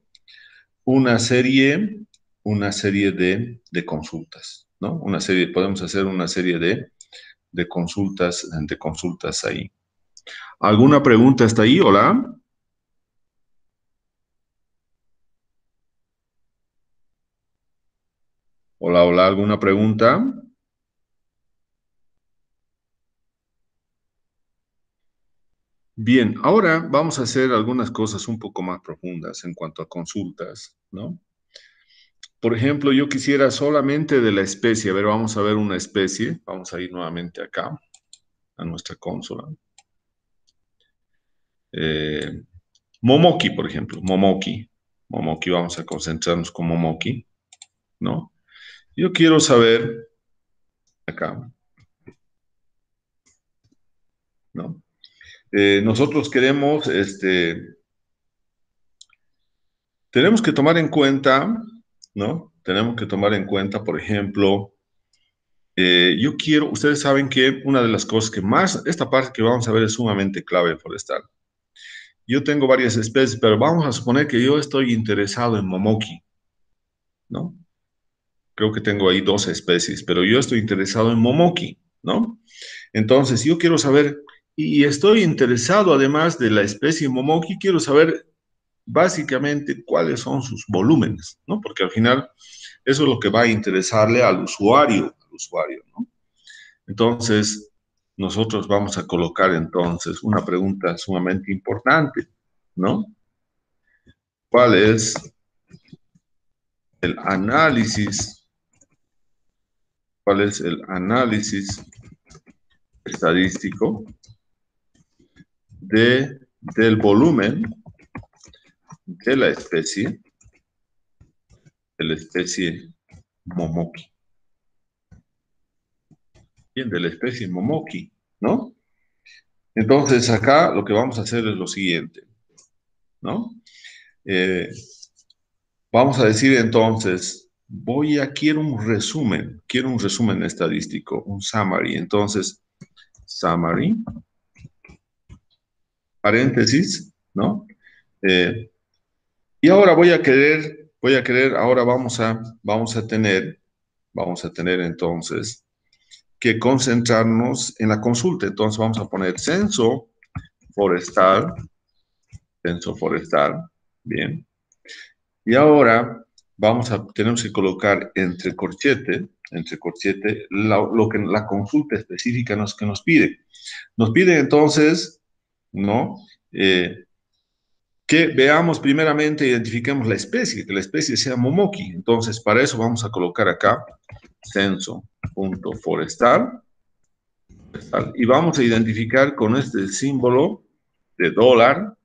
[SPEAKER 1] una serie de consultas, ¿no? Podemos hacer una serie de consultas ahí. ¿Alguna pregunta hasta ahí? Hola. Hola, hola, ¿alguna pregunta? Bien, ahora vamos a hacer algunas cosas un poco más profundas en cuanto a consultas, ¿no? Por ejemplo, yo quisiera solamente de la especie, a ver, vamos a ver una especie, vamos a ir nuevamente acá, a nuestra consola. Eh, Momoki, por ejemplo, Momoki, vamos a concentrarnos con Momoki, ¿no? Yo quiero saber, acá, ¿no? Nosotros queremos, tenemos que tomar en cuenta, ¿no? Tenemos que tomar en cuenta, por ejemplo, yo quiero, ustedes saben que una de las cosas que más, esta parte que vamos a ver es sumamente clave forestal. Yo tengo varias especies, pero vamos a suponer que yo estoy interesado en Momoki, ¿no? Creo que tengo ahí 12 especies, pero yo estoy interesado en Momoki, ¿no? Entonces, yo quiero saber, y estoy interesado además de la especie Momoki, quiero saber básicamente cuáles son sus volúmenes, ¿no? Porque al final eso es lo que va a interesarle al usuario, ¿no? Entonces, nosotros vamos a colocar entonces una pregunta sumamente importante, ¿no? ¿Cuál es el análisis? ¿Cuál es el análisis estadístico del volumen de la especie Momoki? Bien, de la especie Momoki, ¿no? Entonces, acá lo que vamos a hacer es lo siguiente, ¿no? Eh, Vamos a decir entonces, quiero un resumen estadístico, un summary. Entonces, summary, paréntesis, ¿no? Eh, y ahora ahora vamos a tener entonces que concentrarnos en la consulta. Entonces vamos a poner forestal, censo forestal, bien. Y ahora tenemos que colocar entre corchete, lo que la consulta específica que nos pide. Nos pide entonces, ¿no? Que veamos primeramente, identifiquemos la especie, que la especie sea Momoki. Entonces, para eso vamos a colocar acá censo.forestal y vamos a identificar con este símbolo de dólar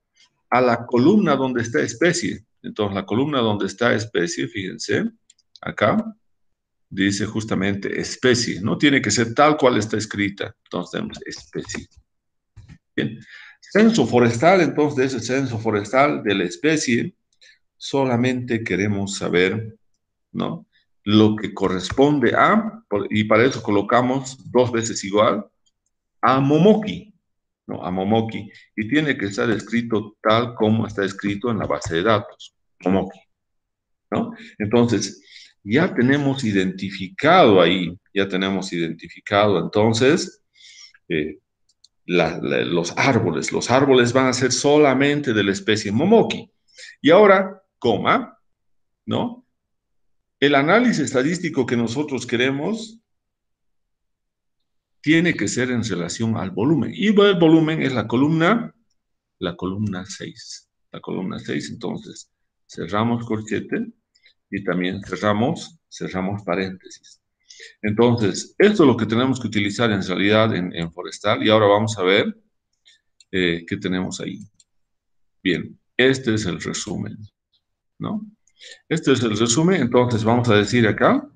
[SPEAKER 1] a la columna donde está especie. Entonces, la columna donde está especie, fíjense, acá dice justamente especie. No tiene que ser tal cual está escrita. Entonces, tenemos especie. Bien. Censo forestal, entonces, de ese censo forestal de la especie, solamente queremos saber, ¿no? Lo que corresponde y para eso colocamos dos veces igual, a Momoki, ¿no? A Momoki. Y tiene que estar escrito tal como está escrito en la base de datos, Momoki, ¿no? Entonces, ya tenemos identificado entonces eh, los árboles van a ser solamente de la especie Momoki. Y ahora, ¿no? El análisis estadístico que nosotros queremos tiene que ser en relación al volumen. Y el volumen es la columna 6. La columna 6, entonces, cerramos corchete y también cerramos paréntesis. Entonces, esto es lo que tenemos que utilizar en realidad en forestal. Y ahora vamos a ver qué tenemos ahí. Bien, este es el resumen, ¿no? Este es el resumen, entonces vamos a decir acá,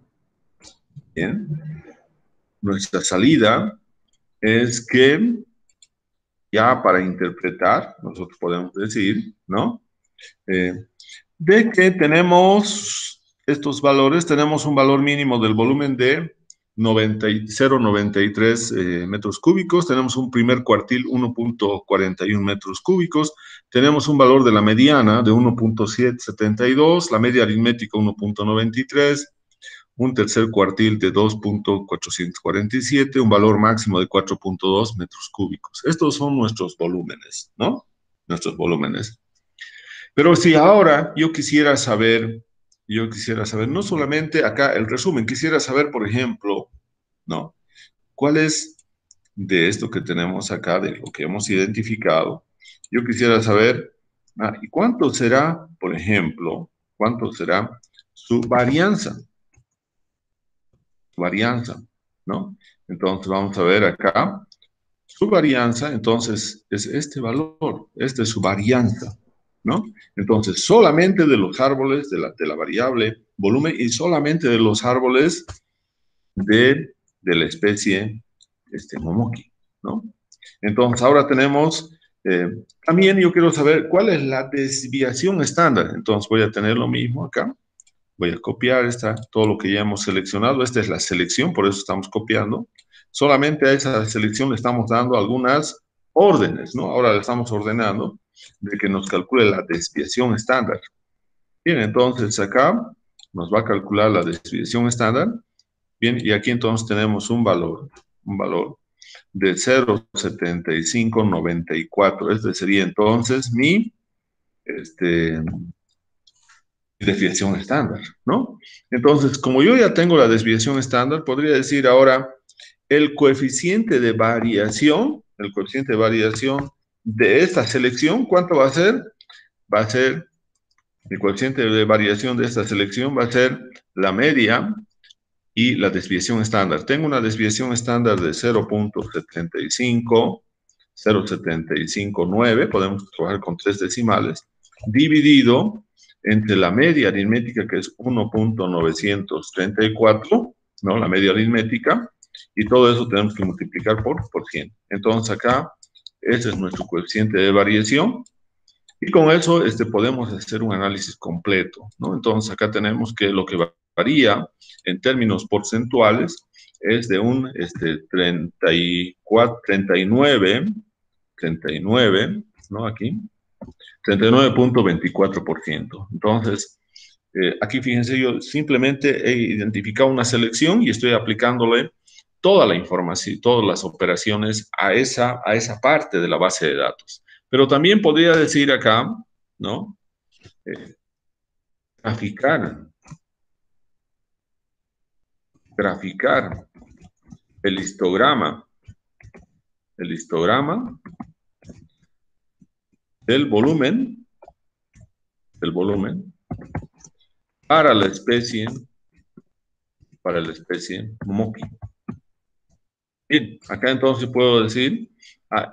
[SPEAKER 1] bien, nuestra salida es que ya para interpretar, nosotros podemos decir, ¿no? Eh, de que tenemos estos valores, tenemos un valor mínimo del volumen de 0,93 metros cúbicos, tenemos un primer cuartil 1,41 metros cúbicos, tenemos un valor de la mediana de 1,772, la media aritmética 1,93, un tercer cuartil de 2,447, un valor máximo de 4,2 metros cúbicos. Estos son nuestros volúmenes, ¿no? Nuestros volúmenes. Pero si ahora yo quisiera saber, no solamente acá el resumen, quisiera saber, por ejemplo, ¿no? ¿Cuál es de esto que tenemos acá, de lo que hemos identificado? Yo quisiera saber, ¿y cuánto será, por ejemplo, cuánto será su varianza? Varianza, ¿no? Entonces vamos a ver acá, su varianza, entonces es este valor, esta es su varianza, ¿no? Entonces solamente de los árboles de la variable volumen y solamente de los árboles de la especie Momoki, ¿no? Entonces ahora tenemos, también yo quiero saber cuál es la desviación estándar, entonces voy a tener lo mismo acá. Voy a copiar todo lo que ya hemos seleccionado. Esta es la selección, por eso estamos copiando. Solamente a esa selección le estamos dando algunas órdenes, ¿no? Ahora le estamos ordenando de que nos calcule la desviación estándar. Bien, entonces acá nos va a calcular la desviación estándar. Bien, y aquí entonces tenemos un valor de 0,7594. Este sería entonces mi, desviación estándar, ¿no? Entonces, como yo ya tengo la desviación estándar, podría decir ahora el coeficiente de variación, de esta selección, ¿cuánto va a ser? Va a ser, el coeficiente de variación de esta selección va a ser la media y la desviación estándar. Tengo una desviación estándar de 0,759, podemos trabajar con 3 decimales, dividido entre la media aritmética, que es 1,934, ¿no? La media aritmética, y todo eso tenemos que multiplicar por 100. Entonces acá, ese es nuestro coeficiente de variación, y con eso podemos hacer un análisis completo, ¿no? Entonces acá tenemos que lo que varía en términos porcentuales es de un 39, ¿no? Aquí, 39,24%. Entonces, aquí fíjense, yo simplemente he identificado una selección y estoy aplicándole toda la información, todas las operaciones a esa parte de la base de datos. Pero también podría decir acá, ¿no? Graficar el histograma del volumen para la especie Momoki. Bien, acá entonces puedo decir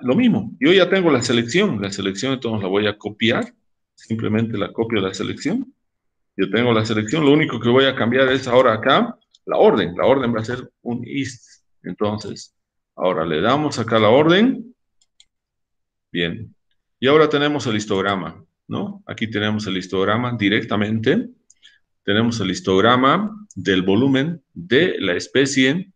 [SPEAKER 1] lo mismo. Yo ya tengo la selección entonces la voy a copiar, simplemente la copio de la selección. Yo tengo la selección, lo único que voy a cambiar es ahora acá la orden va a ser un ist. Entonces, ahora le damos acá la orden. Bien, y ahora tenemos el histograma, ¿no? Aquí tenemos el histograma directamente. Tenemos el histograma del volumen de la especie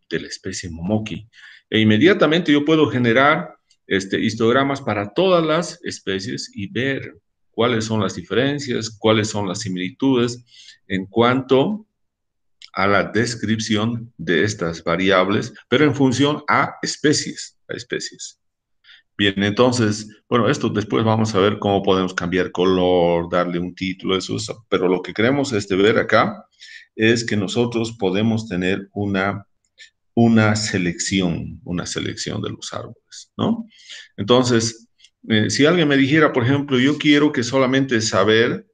[SPEAKER 1] Momoki. E inmediatamente yo puedo generar histogramas para todas las especies y ver cuáles son las diferencias, cuáles son las similitudes en cuanto a la descripción de estas variables, pero en función a especies. Bien, entonces, bueno, esto después vamos a ver cómo podemos cambiar color, darle un título, eso, pero lo que queremos ver acá es que nosotros podemos tener una selección de los árboles, ¿no? Entonces, si alguien me dijera, por ejemplo, yo quiero que solamente saber,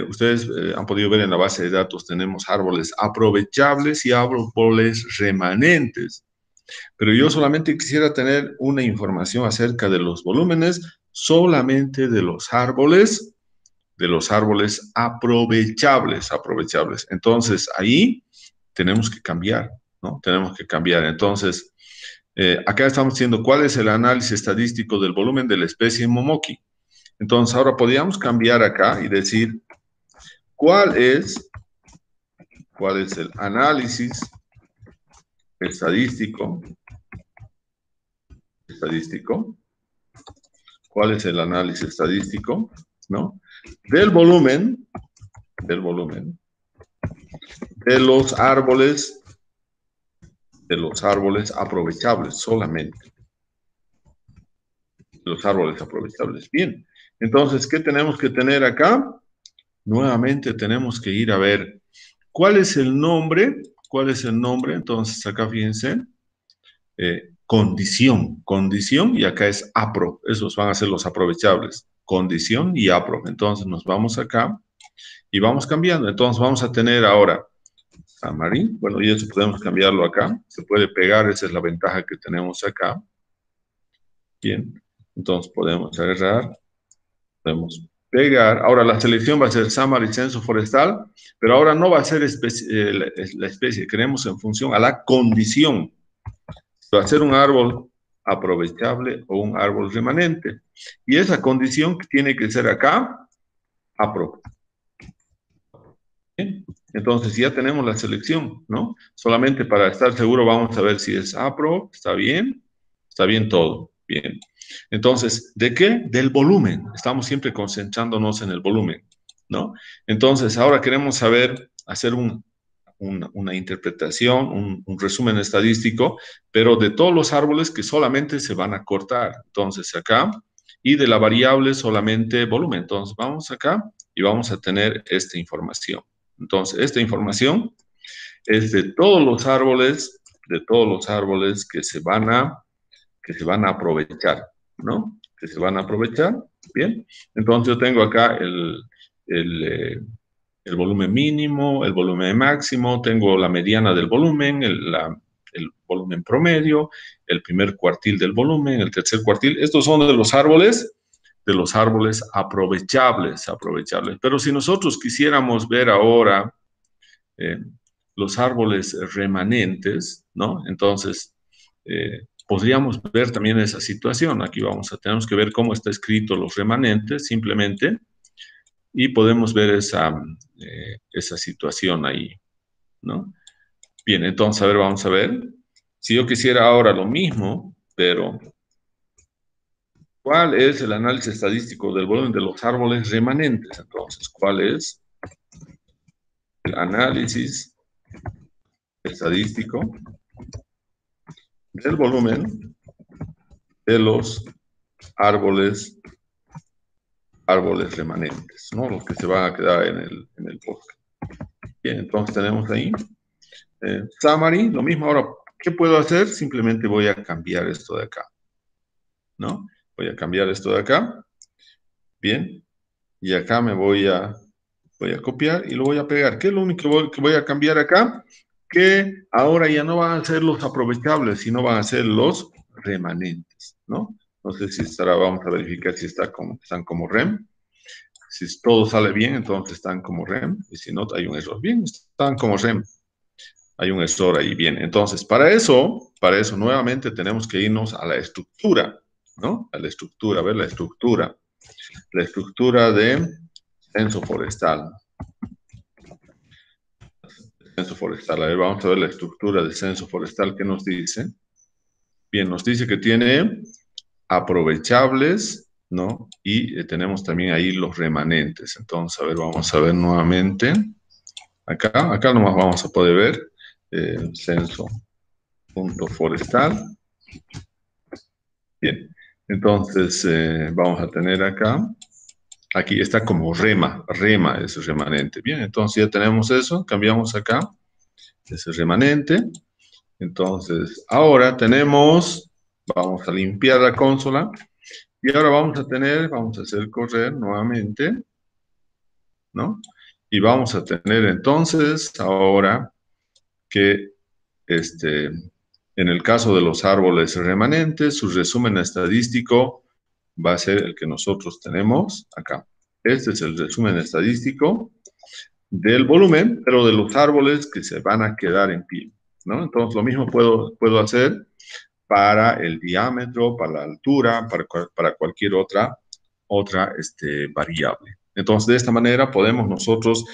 [SPEAKER 1] ustedes han podido ver en la base de datos, tenemos árboles aprovechables y árboles remanentes. Pero yo solamente quisiera tener una información acerca de los volúmenes, solamente de los árboles de los árboles aprovechables, aprovechables. Entonces, ahí tenemos que cambiar, ¿no? Tenemos que cambiar. Entonces, acá estamos diciendo cuál es el análisis estadístico del volumen de la especie Momoki. Entonces, ahora podríamos cambiar acá y decir cuál es el análisis estadístico, cuál es el análisis estadístico, ¿no? Del volumen de los árboles aprovechables solamente. Los árboles aprovechables. Bien. Entonces, ¿qué tenemos que tener acá? Nuevamente tenemos que ir a ver cuál es el nombre. ¿Cuál es el nombre? Entonces, acá fíjense. Condición, y acá es APRO. Esos van a ser los aprovechables. Condición y APRO. Entonces, nos vamos acá y vamos cambiando. Entonces, vamos a tener ahora amarillo. Bueno, y eso podemos cambiarlo acá. Se puede pegar, esa es la ventaja que tenemos acá. Bien, entonces podemos agarrar, podemos pegar. Ahora la selección va a ser Xamarin Censo Forestal, pero ahora no va a ser la especie, queremos en función a la condición. Va a ser un árbol aprovechable o un árbol remanente. Y esa condición tiene que ser acá, APRO. Bien. Entonces ya tenemos la selección, ¿no? Solamente para estar seguro vamos a ver si es APRO, está bien todo, bien. Entonces, ¿de qué? Del volumen. Estamos siempre concentrándonos en el volumen, ¿no? Entonces, ahora queremos saber, hacer una interpretación, un resumen estadístico, pero de todos los árboles que solamente se van a cortar. Entonces, acá, y de la variable solamente volumen. Entonces, vamos acá y vamos a tener esta información. Entonces, esta información es de todos los árboles que se van a aprovechar, ¿no? Que se van a aprovechar, ¿bien? Entonces yo tengo acá el volumen mínimo, el volumen máximo, tengo la mediana del volumen, el volumen promedio, el primer cuartil del volumen, el tercer cuartil. Estos son de los árboles aprovechables. Pero si nosotros quisiéramos ver ahora los árboles remanentes, ¿no? Entonces, podríamos ver también esa situación. Aquí tenemos que ver cómo está escrito los remanentes, simplemente, y podemos ver esa situación ahí, ¿no? Bien, entonces, a ver, vamos a ver. Si yo quisiera ahora lo mismo, pero ¿cuál es el análisis estadístico del volumen de los árboles remanentes? Entonces, ¿cuál es el análisis estadístico del volumen de los árboles remanentes, ¿no? Los que se van a quedar en el bosque. Bien, entonces tenemos ahí Xamarin, lo mismo. Ahora, ¿qué puedo hacer? Simplemente voy a cambiar esto de acá, ¿no? Voy a cambiar esto de acá. Bien, y acá me voy a copiar y lo voy a pegar. ¿Qué es lo único que voy a cambiar acá? Que ahora ya no van a ser los aprovechables, sino van a ser los remanentes, ¿no? No sé si estará, vamos a verificar si están como REM. Si todo sale bien, entonces están como REM. Y si no, hay un error. Bien, están como REM. Hay un error ahí. Bien, entonces para eso nuevamente tenemos que irnos a la estructura, ¿no? A la estructura, a ver la estructura. La estructura de censo forestal. Censo forestal. A ver, vamos a ver la estructura del censo forestal. ¿Qué nos dice? Bien, nos dice que tiene aprovechables, ¿no? Y tenemos también ahí los remanentes. Entonces, a ver, vamos a ver nuevamente. Acá nomás vamos a poder ver censo.forestal. Bien, entonces vamos a tener acá. Aquí está como rema es remanente. Bien, entonces ya tenemos eso. Cambiamos acá. Ese remanente. Entonces, ahora vamos a limpiar la consola. Y ahora vamos a hacer correr nuevamente, ¿no? Y vamos a tener entonces ahora que en el caso de los árboles remanentes, su resumen estadístico va a ser el que nosotros tenemos acá. Este es el resumen estadístico del volumen, pero de los árboles que se van a quedar en pie, ¿no? Entonces, lo mismo puedo hacer para el diámetro, para la altura, para cualquier otra variable. Entonces, de esta manera podemos nosotros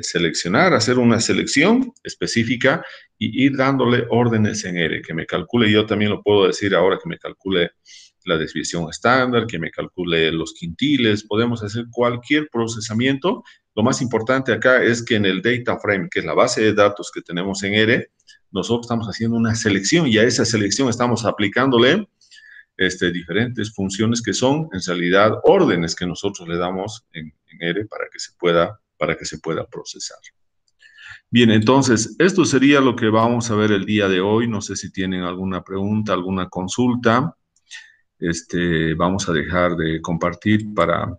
[SPEAKER 1] seleccionar, hacer una selección específica y ir dándole órdenes en R, que me calcule, yo también lo puedo decir ahora, que me calcule la desviación estándar, que me calcule los quintiles, podemos hacer cualquier procesamiento. Lo más importante acá es que en el data frame, que es la base de datos que tenemos en R, nosotros estamos haciendo una selección y a esa selección estamos aplicándole diferentes funciones que son en realidad órdenes que nosotros le damos en R para que se pueda procesar. Bien, entonces, esto sería lo que vamos a ver el día de hoy. No sé si tienen alguna pregunta, alguna consulta. Vamos a dejar de compartir para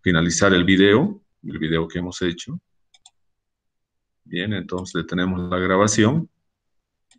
[SPEAKER 1] finalizar el video que hemos hecho. Bien, entonces tenemos la grabación.